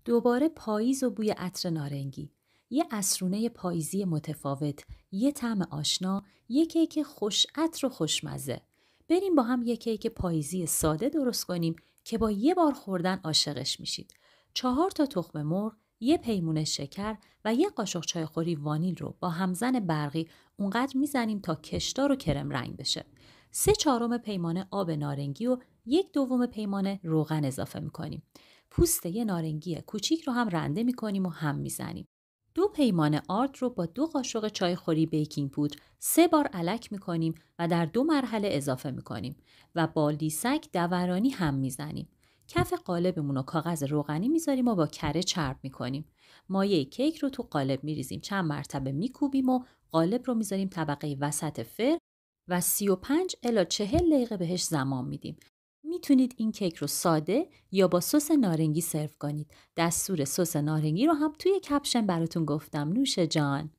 دوباره پاییز و بوی عطر نارنگی. یه عصرونه پاییزی متفاوت، یه طعم آشنا، یه کیک خوش عطر و خوشمزه. بریم با هم یه کیک پاییزی ساده درست کنیم که با یه بار خوردن عاشقش میشید. 4 تا تخم مرغ، یه پیمونه شکر و یه قاشق چایخوری وانیل رو با همزن برقی اونقدر میزنیم تا کشدار و کرم رنگ بشه. 3/4 پیمانه آب نارنگی و 1/2 پیمانه روغن اضافه میکنیم. پوست یه نارنگی کوچیک رو هم رنده میکنیم و هم میزنیم. 2 پیمانه آرد رو با 2 قاشق چایخوری بیکینگ پودر 3 بار الک میکنیم و در 2 مرحله اضافه میکنیم و با لیسک دورانی هم میزنیم. کف قالبمون رو کاغذ روغنی میذاریم و با کره چرب میکنیم. مایه کیک رو تو قالب میریزیم، چند مرتبه میکوبیم و قالب رو میذاریم طبقه وسط فر و 35 الی 40 دقیقه بهش زمان میدیم. میتونید این کیک رو ساده یا با سس نارنگی سرو کنید. دستور سس نارنگی رو هم توی کپشن براتون گفتم. نوش جان.